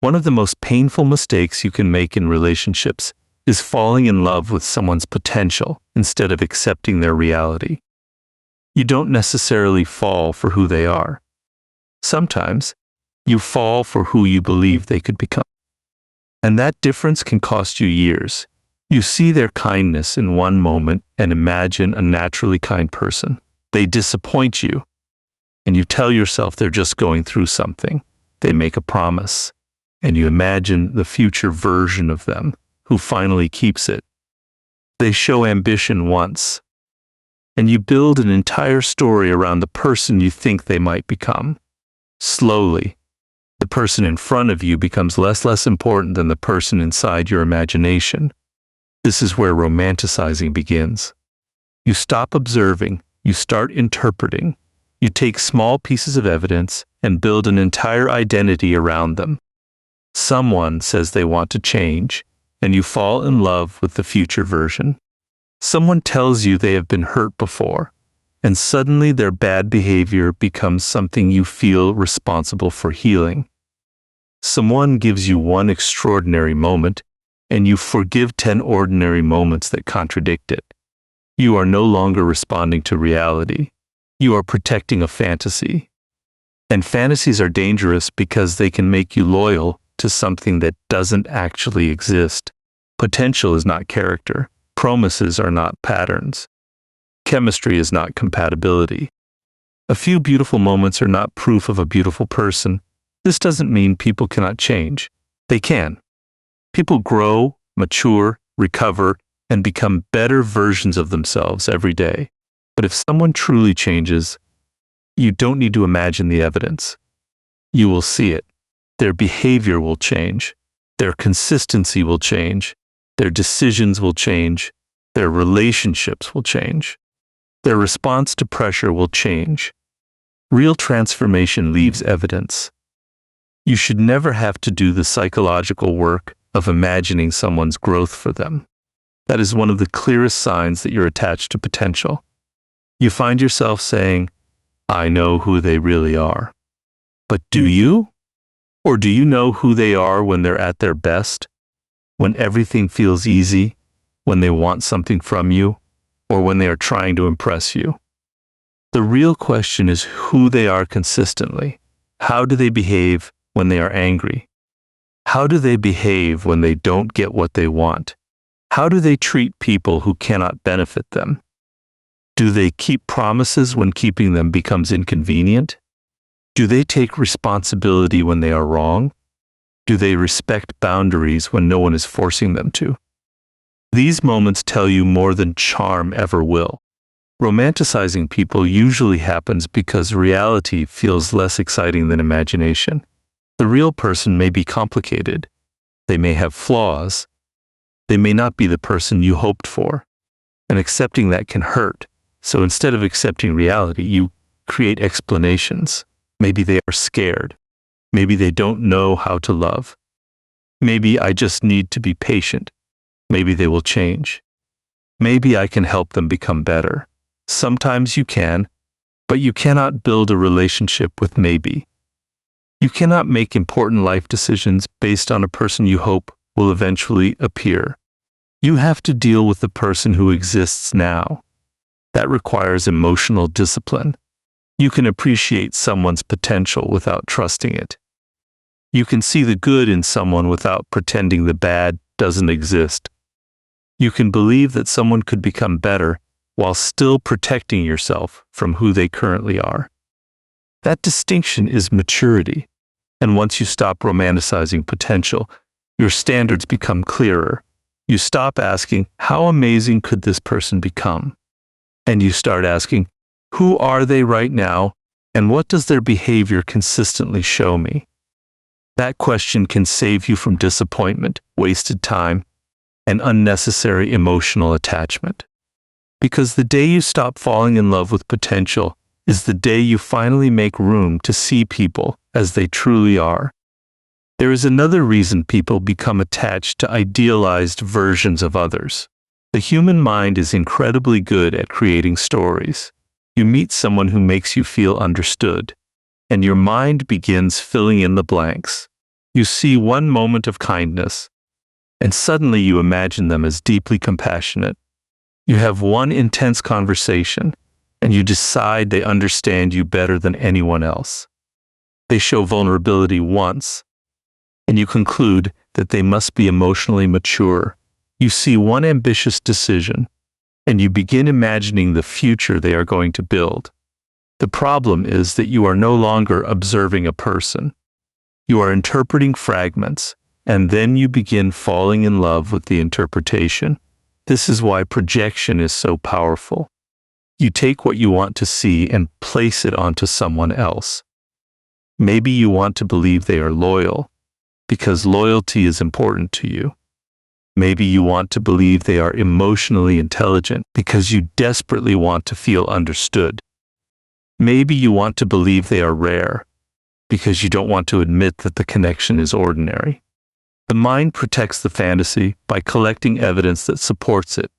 One of the most painful mistakes you can make in relationships is falling in love with someone's potential instead of accepting their reality. You don't necessarily fall for who they are. Sometimes, you fall for who you believe they could become. And that difference can cost you years. You see their kindness in one moment and imagine a naturally kind person. They disappoint you, and you tell yourself they're just going through something. They make a promise, and you imagine the future version of them who finally keeps it. They show ambition once, and you build an entire story around the person you think they might become. Slowly, the person in front of you becomes less important than the person inside your imagination. This is where romanticizing begins. You stop observing, you start interpreting. You take small pieces of evidence and build an entire identity around them. Someone says they want to change, and you fall in love with the future version. Someone tells you they have been hurt before, and suddenly their bad behavior becomes something you feel responsible for healing. Someone gives you one extraordinary moment, and you forgive 10 ordinary moments that contradict it. You are no longer responding to reality. You are protecting a fantasy. And fantasies are dangerous because they can make you loyal to something that doesn't actually exist. Potential is not character. Promises are not patterns. Chemistry is not compatibility. A few beautiful moments are not proof of a beautiful person. This doesn't mean people cannot change. They can. People grow, mature, recover, and become better versions of themselves every day. But if someone truly changes, you don't need to imagine the evidence. You will see it. Their behavior will change. Their consistency will change. Their decisions will change. Their relationships will change. Their response to pressure will change. Real transformation leaves evidence. You should never have to do the psychological work of imagining someone's growth for them. That is one of the clearest signs that you're attached to potential. You find yourself saying, I know who they really are. But do you? Or do you know who they are when they're at their best? When everything feels easy? When they want something from you? Or when they are trying to impress you? The real question is who they are consistently. How do they behave when they are angry? How do they behave when they don't get what they want? How do they treat people who cannot benefit them? Do they keep promises when keeping them becomes inconvenient? Do they take responsibility when they are wrong? Do they respect boundaries when no one is forcing them to? These moments tell you more than charm ever will. Romanticizing people usually happens because reality feels less exciting than imagination. The real person may be complicated. They may have flaws. They may not be the person you hoped for. And accepting that can hurt. So instead of accepting reality, you create explanations. Maybe they are scared. Maybe they don't know how to love. Maybe I just need to be patient. Maybe they will change. Maybe I can help them become better. Sometimes you can, but you cannot build a relationship with maybe. You cannot make important life decisions based on a person you hope will eventually appear. You have to deal with the person who exists now. That requires emotional discipline. You can appreciate someone's potential without trusting it. You can see the good in someone without pretending the bad doesn't exist. You can believe that someone could become better while still protecting yourself from who they currently are. That distinction is maturity. And once you stop romanticizing potential, your standards become clearer. You stop asking, how amazing could this person become? And you start asking, who are they right now, and what does their behavior consistently show me? That question can save you from disappointment, wasted time, and unnecessary emotional attachment. Because the day you stop falling in love with potential is the day you finally make room to see people as they truly are. There is another reason people become attached to idealized versions of others. The human mind is incredibly good at creating stories. You meet someone who makes you feel understood, and your mind begins filling in the blanks. You see one moment of kindness, and suddenly you imagine them as deeply compassionate. You have one intense conversation, and you decide they understand you better than anyone else. They show vulnerability once, and you conclude that they must be emotionally mature. You see one ambitious decision, and you begin imagining the future they are going to build. The problem is that you are no longer observing a person. You are interpreting fragments, and then you begin falling in love with the interpretation. This is why projection is so powerful. You take what you want to see and place it onto someone else. Maybe you want to believe they are loyal, because loyalty is important to you. Maybe you want to believe they are emotionally intelligent because you desperately want to feel understood. Maybe you want to believe they are rare because you don't want to admit that the connection is ordinary. The mind protects the fantasy by collecting evidence that supports it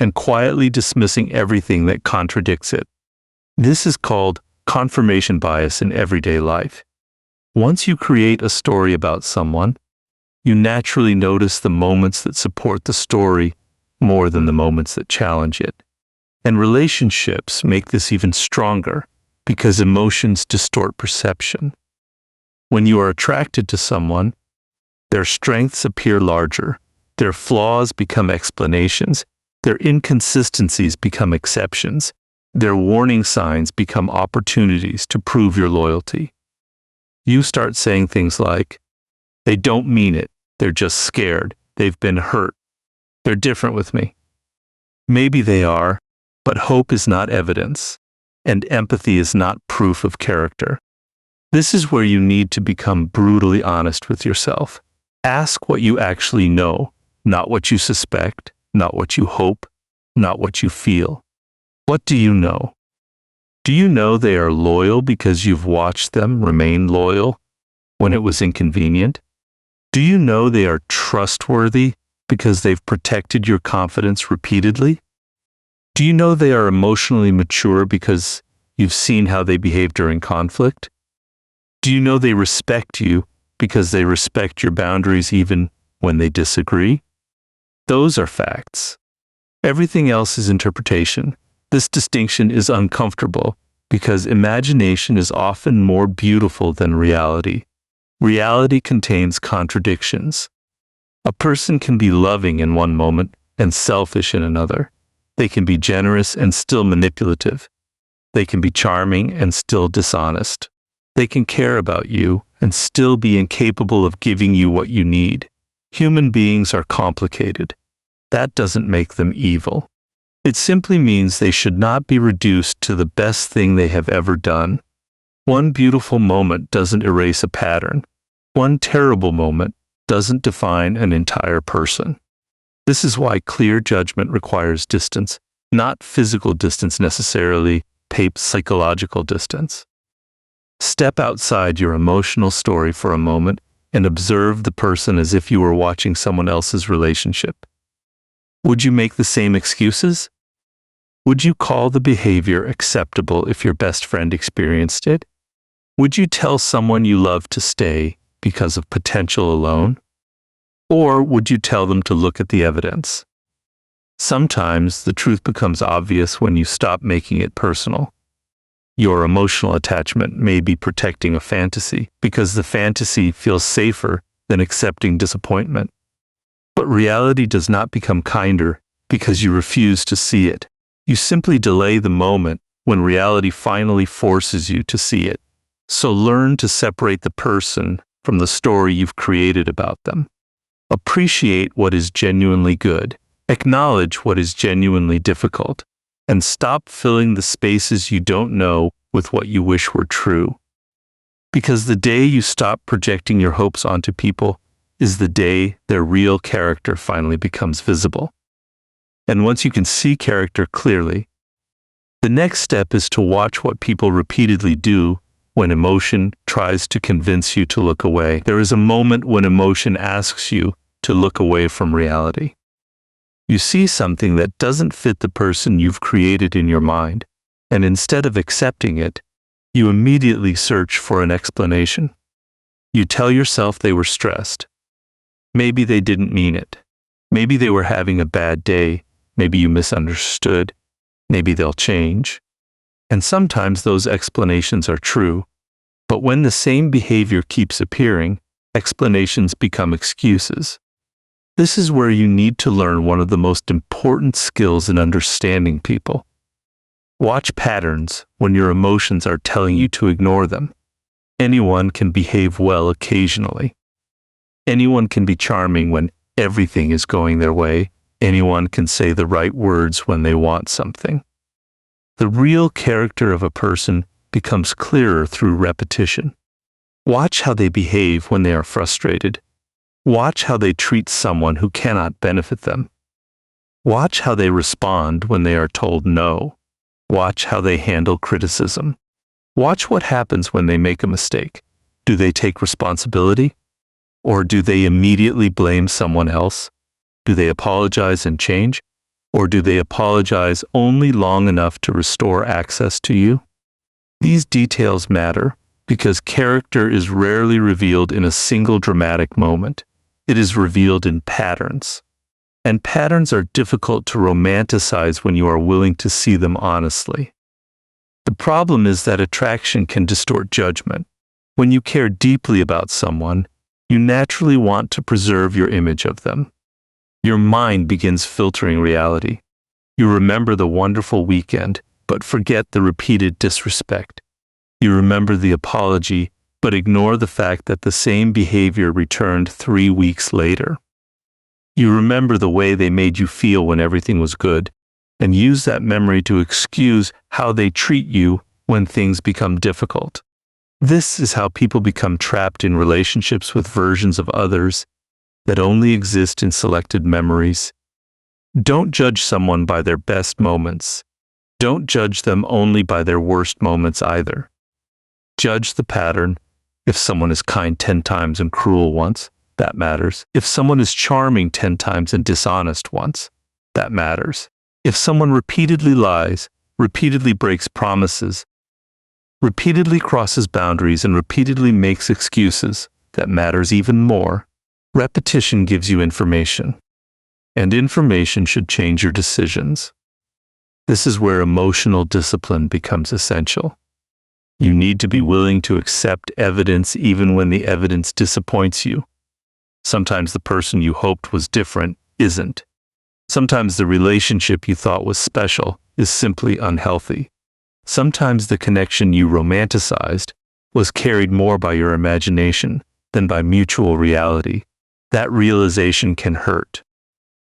and quietly dismissing everything that contradicts it. This is called confirmation bias in everyday life. Once you create a story about someone, you naturally notice the moments that support the story more than the moments that challenge it. And relationships make this even stronger because emotions distort perception. When you are attracted to someone, their strengths appear larger, their flaws become explanations, their inconsistencies become exceptions, their warning signs become opportunities to prove your loyalty. You start saying things like, "They don't mean it, they're just scared, they've been hurt, they're different with me." Maybe they are, but hope is not evidence, and empathy is not proof of character. This is where you need to become brutally honest with yourself. Ask what you actually know, not what you suspect, not what you hope, not what you feel. What do you know? Do you know they are loyal because you've watched them remain loyal when it was inconvenient? Do you know they are trustworthy because they've protected your confidence repeatedly? Do you know they are emotionally mature because you've seen how they behave during conflict? Do you know they respect you because they respect your boundaries even when they disagree? Those are facts. Everything else is interpretation. This distinction is uncomfortable because imagination is often more beautiful than reality. Reality contains contradictions. A person can be loving in one moment and selfish in another. They can be generous and still manipulative. They can be charming and still dishonest. They can care about you and still be incapable of giving you what you need. Human beings are complicated. That doesn't make them evil. It simply means they should not be reduced to the best thing they have ever done. One beautiful moment doesn't erase a pattern. One terrible moment doesn't define an entire person. This is why clear judgment requires distance, not physical distance necessarily, psychological distance. Step outside your emotional story for a moment and observe the person as if you were watching someone else's relationship. Would you make the same excuses? Would you call the behavior acceptable if your best friend experienced it? Would you tell someone you love to stay because of potential alone? Or would you tell them to look at the evidence? Sometimes the truth becomes obvious when you stop making it personal. Your emotional attachment may be protecting a fantasy because the fantasy feels safer than accepting disappointment. But reality does not become kinder because you refuse to see it. You simply delay the moment when reality finally forces you to see it. So learn to separate the person from the story you've created about them. Appreciate what is genuinely good. Acknowledge what is genuinely difficult. And stop filling the spaces you don't know with what you wish were true. Because the day you stop projecting your hopes onto people is the day their real character finally becomes visible. And once you can see character clearly, the next step is to watch what people repeatedly do when emotion tries to convince you to look away. There is a moment when emotion asks you to look away from reality. You see something that doesn't fit the person you've created in your mind, and instead of accepting it, you immediately search for an explanation. You tell yourself they were stressed. Maybe they didn't mean it. Maybe they were having a bad day. Maybe you misunderstood. Maybe they'll change. And sometimes those explanations are true. But when the same behavior keeps appearing, explanations become excuses. This is where you need to learn one of the most important skills in understanding people. Watch patterns when your emotions are telling you to ignore them. Anyone can behave well occasionally. Anyone can be charming when everything is going their way. Anyone can say the right words when they want something. The real character of a person becomes clearer through repetition. Watch how they behave when they are frustrated. Watch how they treat someone who cannot benefit them. Watch how they respond when they are told no. Watch how they handle criticism. Watch what happens when they make a mistake. Do they take responsibility? Or do they immediately blame someone else? Do they apologize and change? Or do they apologize only long enough to restore access to you? These details matter because character is rarely revealed in a single dramatic moment. It is revealed in patterns. And patterns are difficult to romanticize when you are willing to see them honestly. The problem is that attraction can distort judgment. When you care deeply about someone, you naturally want to preserve your image of them. Your mind begins filtering reality. You remember the wonderful weekend, but forget the repeated disrespect. You remember the apology, but ignore the fact that the same behavior returned 3 weeks later. You remember the way they made you feel when everything was good, and use that memory to excuse how they treat you when things become difficult. This is how people become trapped in relationships with versions of others that only exist in selected memories. Don't judge someone by their best moments. Don't judge them only by their worst moments either. Judge the pattern. If someone is kind 10 times and cruel once, that matters. If someone is charming 10 times and dishonest once, that matters. If someone repeatedly lies, repeatedly breaks promises, repeatedly crosses boundaries, and repeatedly makes excuses, that matters even more. Repetition gives you information, and information should change your decisions. This is where emotional discipline becomes essential. You need to be willing to accept evidence even when the evidence disappoints you. Sometimes the person you hoped was different isn't. Sometimes the relationship you thought was special is simply unhealthy. Sometimes the connection you romanticized was carried more by your imagination than by mutual reality. That realization can hurt.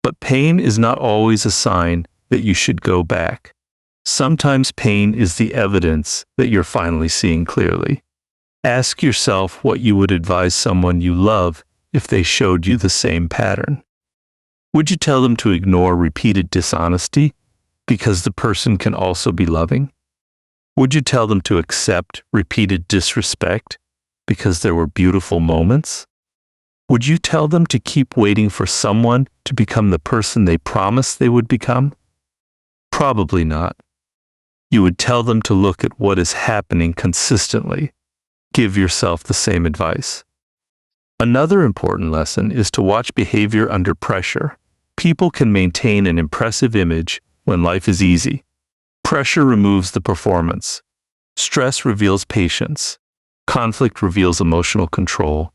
But pain is not always a sign that you should go back. Sometimes pain is the evidence that you're finally seeing clearly. Ask yourself what you would advise someone you love if they showed you the same pattern. Would you tell them to ignore repeated dishonesty because the person can also be loving? Would you tell them to accept repeated disrespect because there were beautiful moments? Would you tell them to keep waiting for someone to become the person they promised they would become? Probably not. You would tell them to look at what is happening consistently. Give yourself the same advice. Another important lesson is to watch behavior under pressure. People can maintain an impressive image when life is easy. Pressure removes the performance. Stress reveals patience. Conflict reveals emotional control.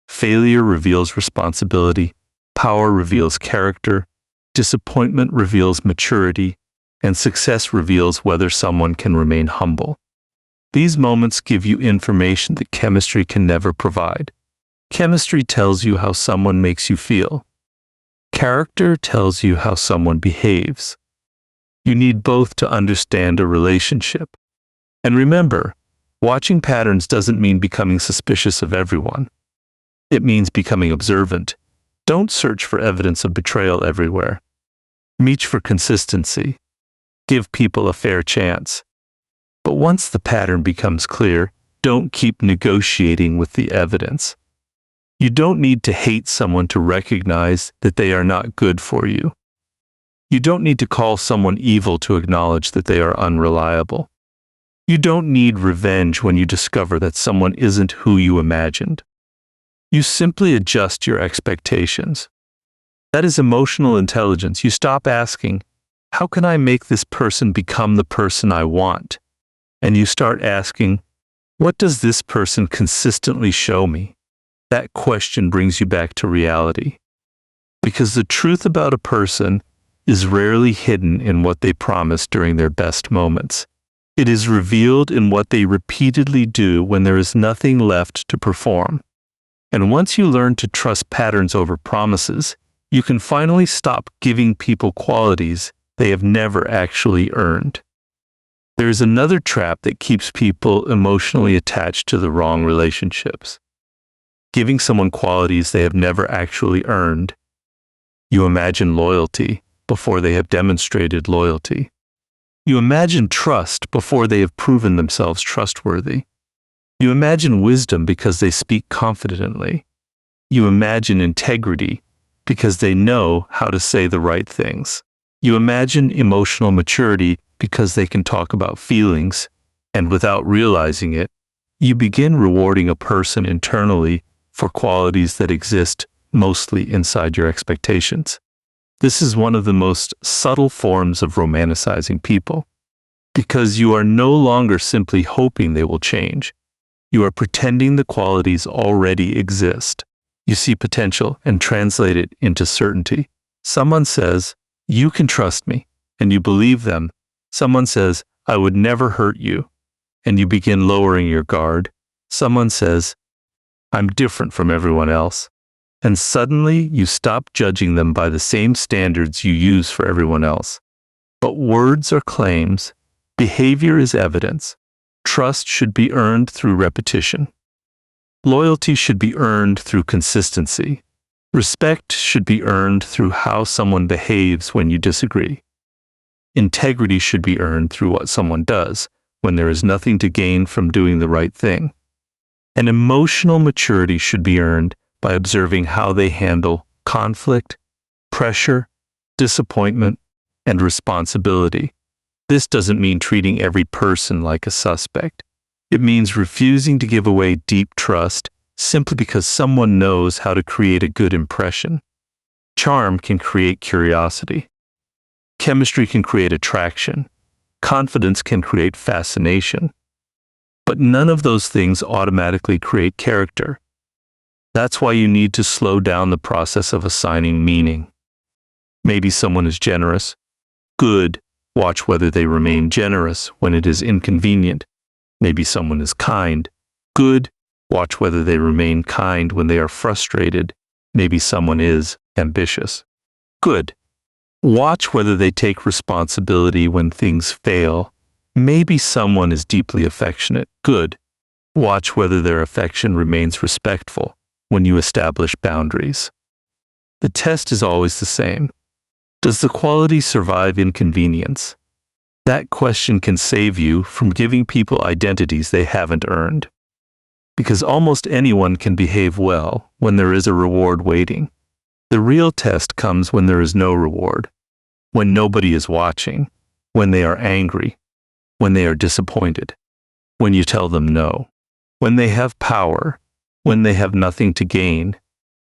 Failure reveals responsibility. Power reveals character. Disappointment reveals maturity. And success reveals whether someone can remain humble. These moments give you information that chemistry can never provide. Chemistry tells you how someone makes you feel. Character tells you how someone behaves. You need both to understand a relationship. And remember, watching patterns doesn't mean becoming suspicious of everyone. It means becoming observant. Don't search for evidence of betrayal everywhere. Reach for consistency. Give people a fair chance. But once the pattern becomes clear, don't keep negotiating with the evidence. You don't need to hate someone to recognize that they are not good for you. You don't need to call someone evil to acknowledge that they are unreliable. You don't need revenge when you discover that someone isn't who you imagined. You simply adjust your expectations. That is emotional intelligence. You stop asking, how can I make this person become the person I want? And you start asking, what does this person consistently show me? That question brings you back to reality. Because the truth about a person is rarely hidden in what they promise during their best moments. It is revealed in what they repeatedly do when there is nothing left to perform. And once you learn to trust patterns over promises, you can finally stop giving people qualities they have never actually earned. There is another trap that keeps people emotionally attached to the wrong relationships. Giving someone qualities they have never actually earned. You imagine loyalty before they have demonstrated loyalty. You imagine trust before they have proven themselves trustworthy. You imagine wisdom because they speak confidently. You imagine integrity because they know how to say the right things. You imagine emotional maturity because they can talk about feelings, and without realizing it, you begin rewarding a person internally for qualities that exist mostly inside your expectations. This is one of the most subtle forms of romanticizing people, because you are no longer simply hoping they will change. You are pretending the qualities already exist. You see potential and translate it into certainty. Someone says, you can trust me, and you believe them. Someone says, I would never hurt you, and you begin lowering your guard. Someone says, I'm different from everyone else, and suddenly you stop judging them by the same standards you use for everyone else. But words are claims, behavior is evidence. Trust should be earned through repetition. Loyalty should be earned through consistency. Respect should be earned through how someone behaves when you disagree. Integrity should be earned through what someone does when there is nothing to gain from doing the right thing. And emotional maturity should be earned by observing how they handle conflict, pressure, disappointment, and responsibility. This doesn't mean treating every person like a suspect. It means refusing to give away deep trust simply because someone knows how to create a good impression. Charm can create curiosity. Chemistry can create attraction. Confidence can create fascination. But none of those things automatically create character. That's why you need to slow down the process of assigning meaning. Maybe someone is generous. Good. Watch whether they remain generous when it is inconvenient. Maybe someone is kind. Good. Watch whether they remain kind when they are frustrated. Maybe someone is ambitious. Good. Watch whether they take responsibility when things fail. Maybe someone is deeply affectionate. Good. Watch whether their affection remains respectful when you establish boundaries. The test is always the same. Does the quality survive inconvenience? That question can save you from giving people identities they haven't earned. Because almost anyone can behave well when there is a reward waiting. The real test comes when there is no reward, when nobody is watching, when they are angry, when they are disappointed, when you tell them no, when they have power, when they have nothing to gain.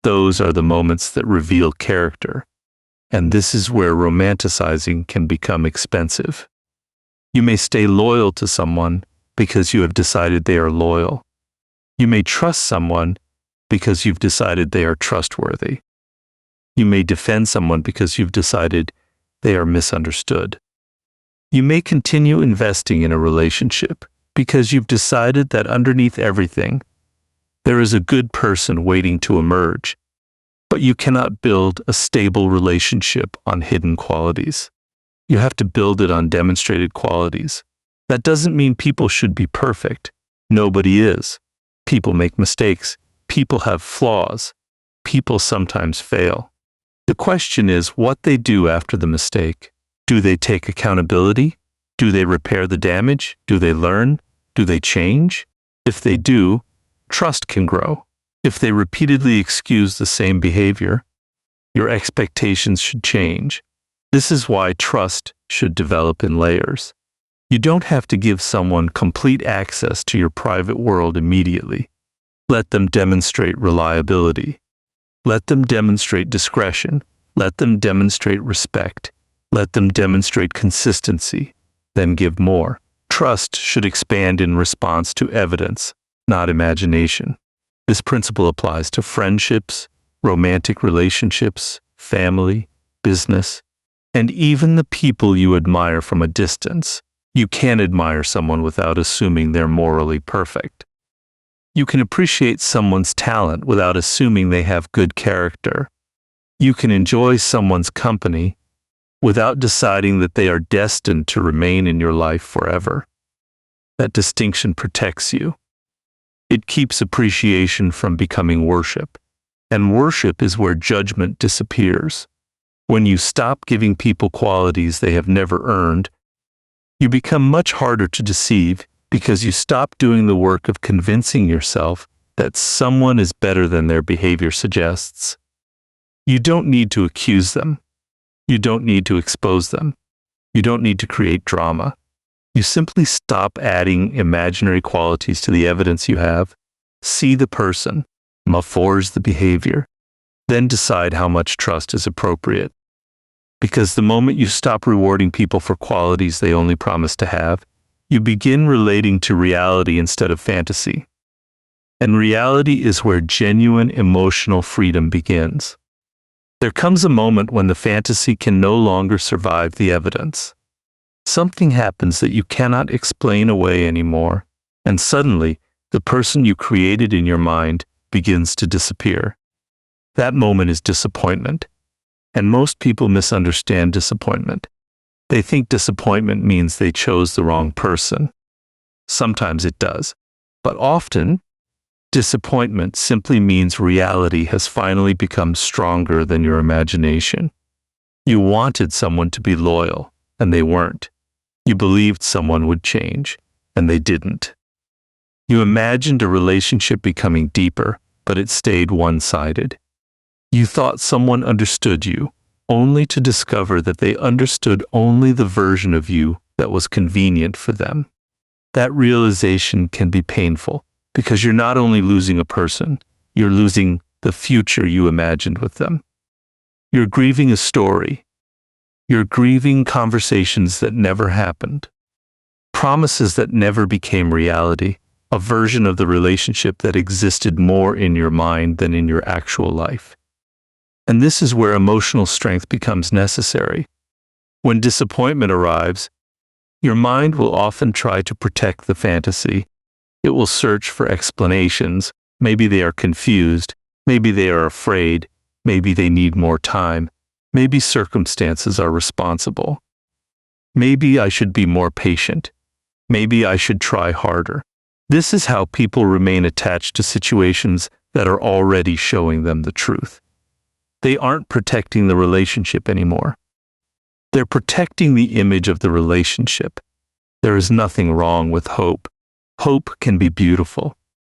Those are the moments that reveal character. And this is where romanticizing can become expensive. You may stay loyal to someone because you have decided they are loyal. You may trust someone because you've decided they are trustworthy. You may defend someone because you've decided they are misunderstood. You may continue investing in a relationship because you've decided that underneath everything, there is a good person waiting to emerge. But you cannot build a stable relationship on hidden qualities. You have to build it on demonstrated qualities. That doesn't mean people should be perfect. Nobody is. People make mistakes. People have flaws. People sometimes fail. The question is what they do after the mistake. Do they take accountability? Do they repair the damage? Do they learn? Do they change? If they do, trust can grow. If they repeatedly excuse the same behavior, your expectations should change. This is why trust should develop in layers. You don't have to give someone complete access to your private world immediately. Let them demonstrate reliability. Let them demonstrate discretion. Let them demonstrate respect. Let them demonstrate consistency. Then give more. Trust should expand in response to evidence, not imagination. This principle applies to friendships, romantic relationships, family, business, and even the people you admire from a distance. You can't admire someone without assuming they're morally perfect. You can appreciate someone's talent without assuming they have good character. You can enjoy someone's company without deciding that they are destined to remain in your life forever. That distinction protects you. It keeps appreciation from becoming worship, and worship is where judgment disappears. When you stop giving people qualities they have never earned, you become much harder to deceive because you stop doing the work of convincing yourself that someone is better than their behavior suggests. You don't need to accuse them. You don't need to expose them. You don't need to create drama. You simply stop adding imaginary qualities to the evidence you have. See the person, forge the behavior, then decide how much trust is appropriate. Because the moment you stop rewarding people for qualities they only promise to have, you begin relating to reality instead of fantasy. And reality is where genuine emotional freedom begins. There comes a moment when the fantasy can no longer survive the evidence. Something happens that you cannot explain away anymore, and suddenly, the person you created in your mind begins to disappear. That moment is disappointment. And most people misunderstand disappointment. They think disappointment means they chose the wrong person. Sometimes it does, but often, disappointment simply means reality has finally become stronger than your imagination. You wanted someone to be loyal, and they weren't. You believed someone would change, and they didn't. You imagined a relationship becoming deeper, but it stayed one-sided. You thought someone understood you, only to discover that they understood only the version of you that was convenient for them. That realization can be painful, because you're not only losing a person, you're losing the future you imagined with them. You're grieving a story. You're grieving conversations that never happened, promises that never became reality, a version of the relationship that existed more in your mind than in your actual life. And this is where emotional strength becomes necessary. When disappointment arrives, your mind will often try to protect the fantasy. It will search for explanations. Maybe they are confused. Maybe they are afraid. Maybe they need more time. Maybe circumstances are responsible. Maybe I should be more patient. Maybe I should try harder. This is how people remain attached to situations that are already showing them the truth. They aren't protecting the relationship anymore. They're protecting the image of the relationship. There is nothing wrong with hope. Hope can be beautiful,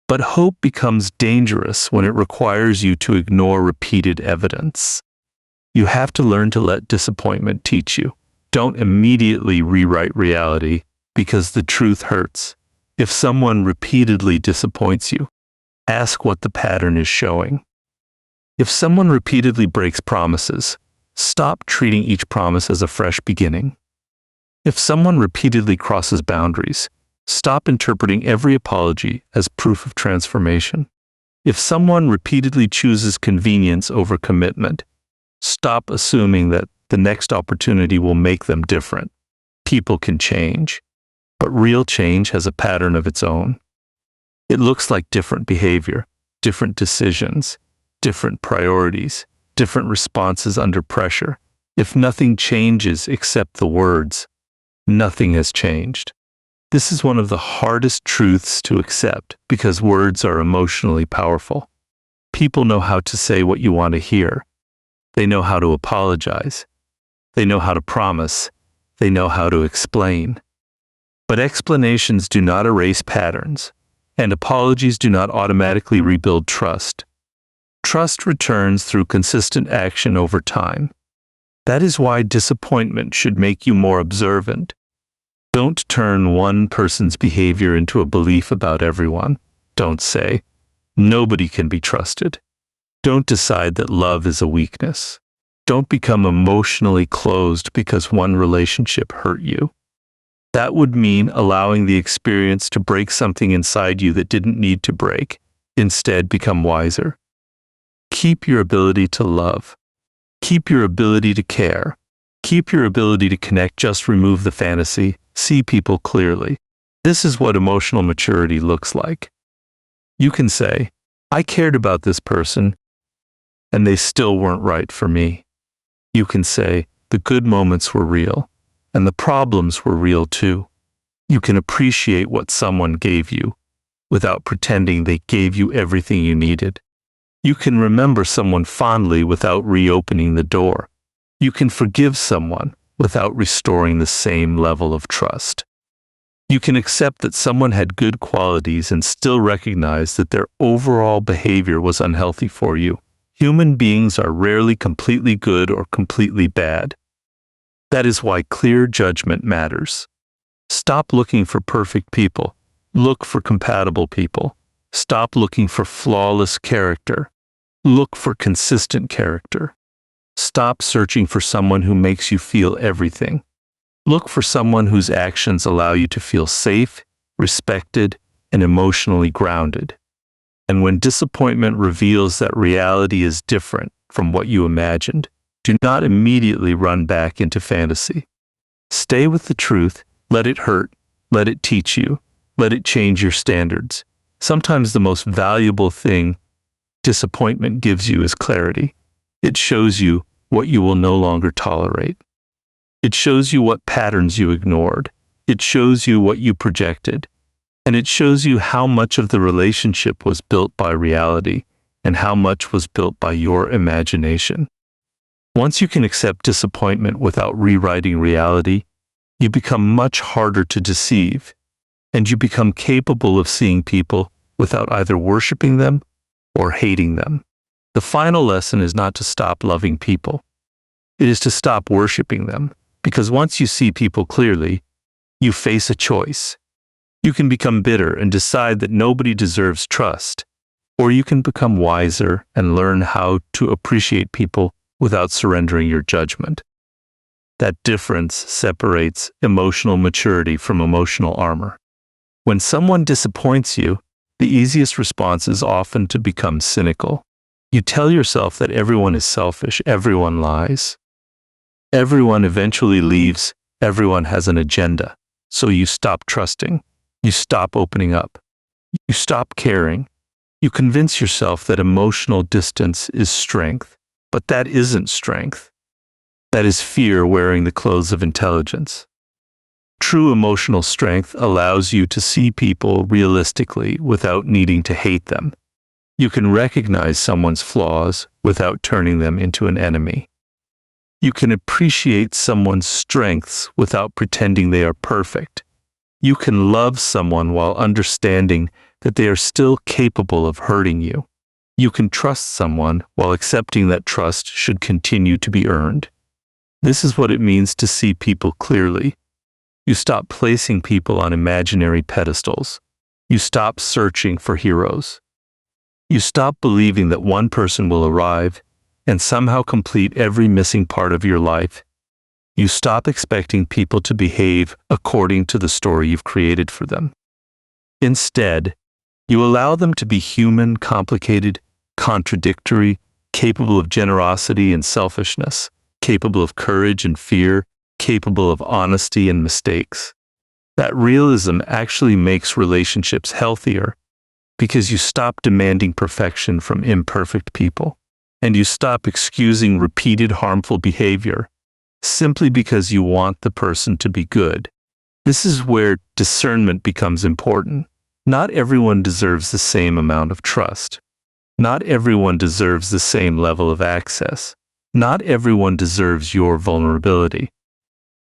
but hope becomes dangerous when it requires you to ignore repeated evidence. You have to learn to let disappointment teach you. Don't immediately rewrite reality because the truth hurts. If someone repeatedly disappoints you, ask what the pattern is showing. If someone repeatedly breaks promises, stop treating each promise as a fresh beginning. If someone repeatedly crosses boundaries, stop interpreting every apology as proof of transformation. If someone repeatedly chooses convenience over commitment, stop assuming that the next opportunity will make them different. People can change, but real change has a pattern of its own. It looks like different behavior, different decisions, different priorities, different responses under pressure. If nothing changes except the words, nothing has changed. This is one of the hardest truths to accept because words are emotionally powerful. People know how to say what you want to hear. They know how to apologize. They know how to promise. They know how to explain. But explanations do not erase patterns, and apologies do not automatically rebuild trust. Trust returns through consistent action over time. That is why disappointment should make you more observant. Don't turn one person's behavior into a belief about everyone. Don't say, Nobody can be trusted. Don't decide that love is a weakness. Don't become emotionally closed because one relationship hurt you. That would mean allowing the experience to break something inside you that didn't need to break. Instead, become wiser. Keep your ability to love. Keep your ability to care. Keep your ability to connect. Just remove the fantasy. See people clearly. This is what emotional maturity looks like. You can say, I cared about this person, and they still weren't right for me. You can say, the good moments were real, and the problems were real too. You can appreciate what someone gave you without pretending they gave you everything you needed. You can remember someone fondly without reopening the door. You can forgive someone without restoring the same level of trust. You can accept that someone had good qualities and still recognize that their overall behavior was unhealthy for you. Human beings are rarely completely good or completely bad. That is why clear judgment matters. Stop looking for perfect people. Look for compatible people. Stop looking for flawless character. Look for consistent character. Stop searching for someone who makes you feel everything. Look for someone whose actions allow you to feel safe, respected, and emotionally grounded. And when disappointment reveals that reality is different from what you imagined, do not immediately run back into fantasy. Stay with the truth, let it hurt, let it teach you, let it change your standards. Sometimes the most valuable thing disappointment gives you is clarity. It shows you what you will no longer tolerate. It shows you what patterns you ignored. It shows you what you projected. And it shows you how much of the relationship was built by reality and how much was built by your imagination. Once you can accept disappointment without rewriting reality, you become much harder to deceive, and you become capable of seeing people without either worshiping them or hating them. The final lesson is not to stop loving people. It is to stop worshiping them, because once you see people clearly, you face a choice. You can become bitter and decide that nobody deserves trust, or you can become wiser and learn how to appreciate people without surrendering your judgment. That difference separates emotional maturity from emotional armor. When someone disappoints you, the easiest response is often to become cynical. You tell yourself that everyone is selfish, everyone lies. Everyone eventually leaves, everyone has an agenda. So you stop trusting. You stop opening up. You stop caring. You convince yourself that emotional distance is strength, but that isn't strength. That is fear wearing the clothes of intelligence. True emotional strength allows you to see people realistically without needing to hate them. You can recognize someone's flaws without turning them into an enemy. You can appreciate someone's strengths without pretending they are perfect. You can love someone while understanding that they are still capable of hurting you. You can trust someone while accepting that trust should continue to be earned. This is what it means to see people clearly. You stop placing people on imaginary pedestals. You stop searching for heroes. You stop believing that one person will arrive and somehow complete every missing part of your life. You stop expecting people to behave according to the story you've created for them. Instead, you allow them to be human, complicated, contradictory, capable of generosity and selfishness, capable of courage and fear, capable of honesty and mistakes. That realism actually makes relationships healthier because you stop demanding perfection from imperfect people, and you stop excusing repeated harmful behavior simply because you want the person to be good. This is where discernment becomes important. Not everyone deserves the same amount of trust. Not everyone deserves the same level of access. Not everyone deserves your vulnerability.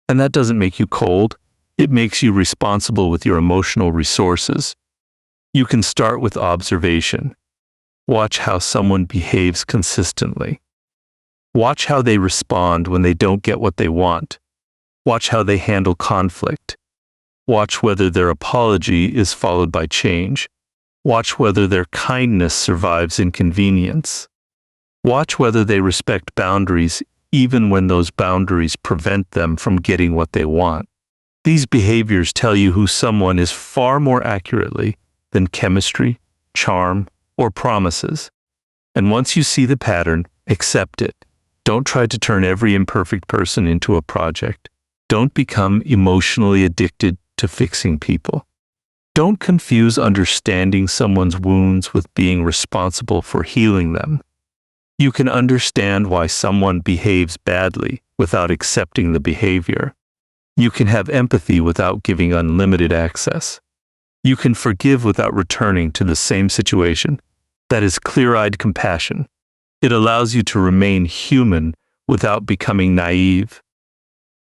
And that doesn't make you cold. It makes you responsible with your emotional resources. You can start with observation. Watch how someone behaves consistently. Watch how they respond when they don't get what they want. Watch how they handle conflict. Watch whether their apology is followed by change. Watch whether their kindness survives inconvenience. Watch whether they respect boundaries even when those boundaries prevent them from getting what they want. These behaviors tell you who someone is far more accurately than chemistry, charm, or promises. And once you see the pattern, accept it. Don't try to turn every imperfect person into a project. Don't become emotionally addicted to fixing people. Don't confuse understanding someone's wounds with being responsible for healing them. You can understand why someone behaves badly without accepting the behavior. You can have empathy without giving unlimited access. You can forgive without returning to the same situation. That is clear-eyed compassion. It allows you to remain human without becoming naive.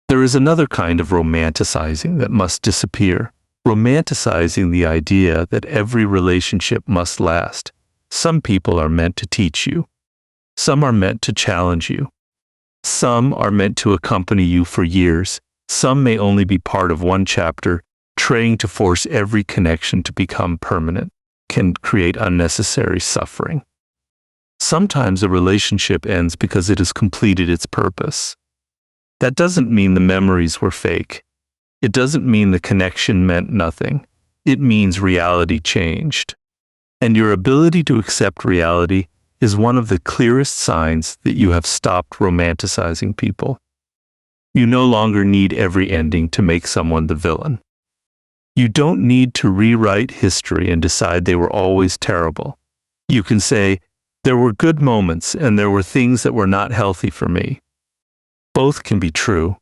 There is another kind of romanticizing that must disappear. Romanticizing the idea that every relationship must last. Some people are meant to teach you. Some are meant to challenge you. Some are meant to accompany you for years. Some may only be part of one chapter. Trying to force every connection to become permanent can create unnecessary suffering. Sometimes a relationship ends because it has completed its purpose. That doesn't mean the memories were fake. It doesn't mean the connection meant nothing. It means reality changed. And your ability to accept reality is one of the clearest signs that you have stopped romanticizing people. You no longer need every ending to make someone the villain. You don't need to rewrite history and decide they were always terrible. You can say, there were good moments and there were things that were not healthy for me. Both can be true.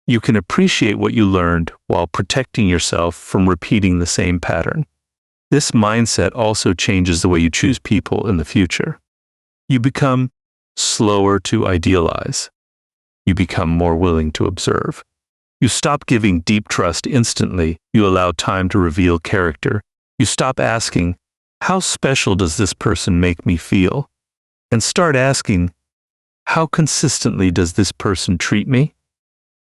You can appreciate what you learned while protecting yourself from repeating the same pattern. This mindset also changes the way you choose people in the future. You become slower to idealize. You become more willing to observe. You stop giving deep trust instantly. You allow time to reveal character. You stop asking, how special does this person make me feel? And start asking, how consistently does this person treat me?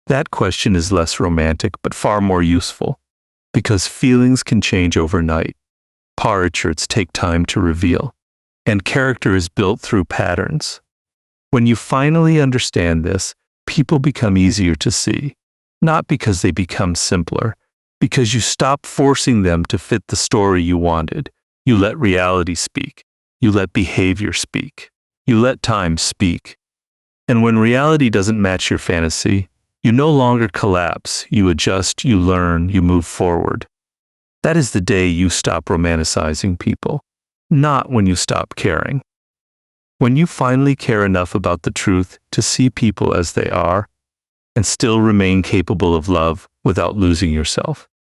That question is less romantic, but far more useful, because feelings can change overnight. Portraits take time to reveal, and character is built through patterns. When you finally understand this, people become easier to see, not because they become simpler, because you stop forcing them to fit the story you wanted. You let reality speak. You let behavior speak. You let time speak. And when reality doesn't match your fantasy, you no longer collapse. You adjust, you learn, you move forward. That is the day you stop romanticizing people, not when you stop caring. When you finally care enough about the truth to see people as they are and still remain capable of love without losing yourself.